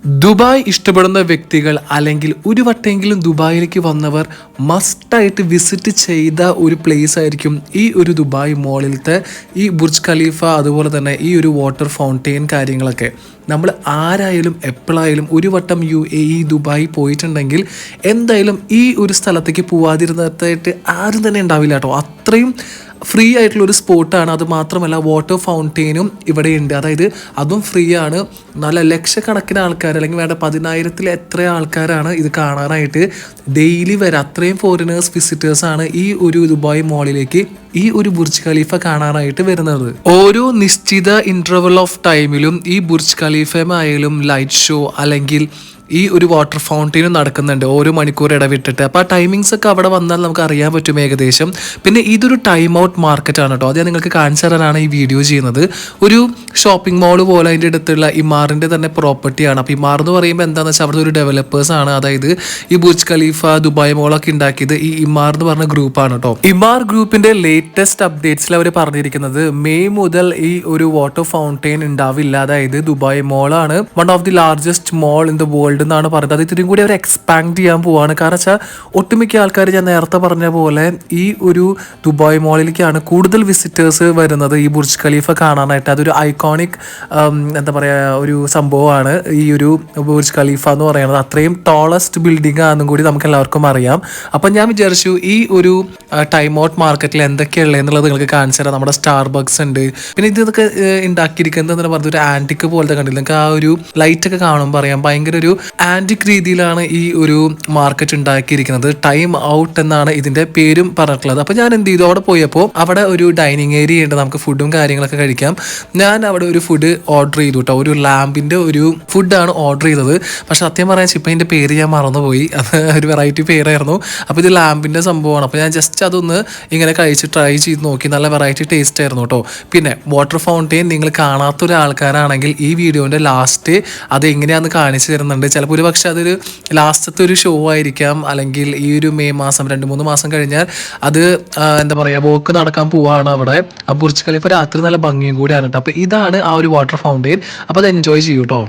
Dubai ഇഷ്ടപ്പെടുന്ന വ്യക്തികൾ അല്ലെങ്കിൽ ഒരു വട്ടെങ്കിലും ദുബായിലേക്ക് വന്നവർ മസ്റ്റായിട്ട് വിസിറ്റ് ചെയ്ത ഒരു പ്ലേസ് ആയിരിക്കും ഈ ഒരു ദുബായ് മോളിലത്തെ ഈ ബുർജ് ഖലീഫ, അതുപോലെ തന്നെ ഈ ഒരു വാട്ടർ ഫൗണ്ടെയിൻ കാര്യങ്ങളൊക്കെ. നമ്മൾ ആരായാലും എപ്പോഴായാലും ഒരു വട്ടം UAE ദുബായ് പോയിട്ടുണ്ടെങ്കിൽ എന്തായാലും ഈ ഒരു സ്ഥലത്തേക്ക് പോവാതിരുന്നതായിട്ട് ആരും തന്നെ ഉണ്ടാവില്ല കേട്ടോ. അത്രയും ഫ്രീ ആയിട്ടുള്ള ഒരു സ്പോട്ടാണ്. അത് മാത്രമല്ല വാട്ടർ ഫൗണ്ടെയിനും ഇവിടെ ഉണ്ട്. അതായത് അതും ഫ്രീ ആണ്. നല്ല ലക്ഷക്കണക്കിന് ആൾക്കാർ, അല്ലെങ്കിൽ വേണ്ട 10,000-ൽ എത്ര ആൾക്കാരാണ് ഇത് കാണാനായിട്ട് ഡെയിലി വരെ. അത്രയും ഫോറിനേഴ്സ് വിസിറ്റേഴ്സാണ് ഈ ഒരു ദുബായ് മോളിലേക്ക് ഈ ഒരു ബുർജ് ഖലീഫ കാണാനായിട്ട് വരുന്നത്. ഓരോ നിശ്ചിത ഇന്റർവൽ ഓഫ് ടൈമിലും ഈ ബുർജ് ഖലീഫമായാലും ലൈറ്റ് ഷോ അല്ലെങ്കിൽ ഈ ഒരു വാട്ടർ ഫൗണ്ടെയിനും നടക്കുന്നുണ്ട് ഓരോ മണിക്കൂർ ഇടവിട്ടിട്ട്. അപ്പോൾ ആ ടൈമിങ്സ് ഒക്കെ അവിടെ വന്നാൽ നമുക്ക് അറിയാൻ പറ്റും ഏകദേശം. പിന്നെ ഇതൊരു ടൈം ഔട്ട് മാർക്കറ്റ് ആണ് കേട്ടോ. അത് ഞാൻ നിങ്ങൾക്ക് കാണിച്ചു തരാനാണ് ഈ വീഡിയോ ചെയ്യുന്നത്. ഒരു ഷോപ്പിംഗ് മോൾ പോലെ അതിൻ്റെ അടുത്തുള്ള ഇമാറിൻ്റെ തന്നെ പ്രോപ്പർട്ടിയാണ്. അപ്പോൾ ഇമാർ എന്ന് പറയുമ്പോൾ എന്താണെന്ന് വെച്ചാൽ അവിടുത്തെ ഒരു ഡെവലപ്പേഴ്സാണ്. അതായത് ഈ ബുർജ് ഖലീഫ, ദുബായ് മോളൊക്കെ ഉണ്ടാക്കിയത് ഈ ഇമാർ എന്ന് പറഞ്ഞ ഗ്രൂപ്പാണ് കേട്ടോ. ഇമാർ ഗ്രൂപ്പിന്റെ ലേറ്റസ്റ്റ് അപ്ഡേറ്റ്സിൽ അവർ പറഞ്ഞിരിക്കുന്നത് മെയ് മുതൽ ഈ ഒരു വാട്ടർ ഫൗണ്ടെയിൻ ഉണ്ടാവില്ല. അതായത് ദുബായ് മോളാണ് one of the largest mall in the world എന്നാണ് പറയുന്നത്. അത് ഇത്രയും കൂടി അവർ എക്സ്പാൻഡ് ചെയ്യാൻ പോവാണ്. കാരണം വെച്ചാൽ ഒട്ടുമിക്ക ആൾക്കാർ ഞാൻ നേരത്തെ പറഞ്ഞ പോലെ ഈ ഒരു ദുബായ് മോളിലേക്കാണ് കൂടുതൽ വിസിറ്റേഴ്സ് വരുന്നത് ഈ ബുർജ് ഖലീഫ കാണാനായിട്ട്. അതൊരു ഐക്കോണിക് എന്താ പറയുക ഒരു സംഭവമാണ് ഈ ഒരു ബുർജ് ഖലീഫ എന്ന് പറയുന്നത്. അത്രയും ടോളസ്റ്റ് ബിൽഡിംഗ് ആണെന്നും കൂടി നമുക്ക് എല്ലാവർക്കും അറിയാം. അപ്പം ഞാൻ വിചാരിച്ചു ഈ ഒരു ടൈം ഔട്ട് മാർക്കറ്റിൽ എന്തൊക്കെയുള്ളത് എന്നുള്ളത് നിങ്ങൾക്ക് കാണിച്ചു തരാം. നമ്മുടെ സ്റ്റാർബക്സ് ഉണ്ട്. പിന്നെ ഇതൊക്കെ ഉണ്ടാക്കിയിരിക്കുന്നത് എന്ന് പറഞ്ഞത് ഒരു ആന്റിക് പോലത്തെ കണ്ടില്ല. നിങ്ങൾക്ക് ആ ഒരു ലൈറ്റ് ഒക്കെ കാണുമ്പോൾ അറിയാം ഭയങ്കര ഒരു ആന്റിക് രീതിയിലാണ് ഈ ഒരു മാർക്കറ്റ് ഉണ്ടാക്കിയിരിക്കുന്നത്. ടൈം ഔട്ട് എന്നാണ് ഇതിന്റെ പേരും പറഞ്ഞിട്ടുള്ളത്. അപ്പൊ ഞാൻ എന്ത് ചെയ്തു, അവിടെ പോയപ്പോൾ അവിടെ ഒരു ഡൈനിങ് ഏരിയ ഉണ്ട്, നമുക്ക് ഫുഡും കാര്യങ്ങളൊക്കെ കഴിക്കാം. ഞാൻ അവിടെ ഒരു ഫുഡ് ഓർഡർ ചെയ്തു കേട്ടോ. ഒരു ലാമ്പിന്റെ ഒരു ഫുഡാണ് ഓർഡർ ചെയ്തത്. പക്ഷെ സത്യം പറയാൻ ഇപ്പം അതിന്റെ പേര് ഞാൻ മറന്നുപോയി. അത് ഒരു വെറൈറ്റി പേരായിരുന്നു. അപ്പോൾ ഇത് ലാമ്പിന്റെ സംഭവമാണ്. അപ്പോൾ ഞാൻ ജസ്റ്റ് അതൊന്ന് ഇങ്ങനെ കഴിച്ച് ട്രൈ ചെയ്ത് നോക്കി. നല്ല വെറൈറ്റി ടേസ്റ്റ് ആയിരുന്നു കേട്ടോ. പിന്നെ വാട്ടർ ഫൗണ്ടെയിൻ നിങ്ങൾ കാണാത്ത ഒരാൾക്കാരാണെങ്കിൽ ഈ വീഡിയോന്റെ ലാസ്റ്റ് അത് എങ്ങനെയാണെന്ന് കാണിച്ചു തരുന്നുണ്ട്. ചിലപ്പോൾ ഒരു പക്ഷെ അതൊരു ലാസ്റ്റത്തെ ഒരു ഷോ ആയിരിക്കാം, അല്ലെങ്കിൽ ഈ ഒരു മെയ് മാസം 2-3 മാസം കഴിഞ്ഞാൽ അത് എന്താ പറയുക വോക്ക് നടക്കാൻ പോവാണ് അവിടെ. ആ ബുർജ് ഖലീഫ രാത്രി നല്ല ഭംഗിയും കൂടിയാണ് കേട്ടോ. അപ്പോൾ ഇതാണ് ആ ഒരു വാട്ടർ ഫൗണ്ടെയിൻ. അപ്പോൾ അത് എൻജോയ് ചെയ്യൂ കേട്ടോ.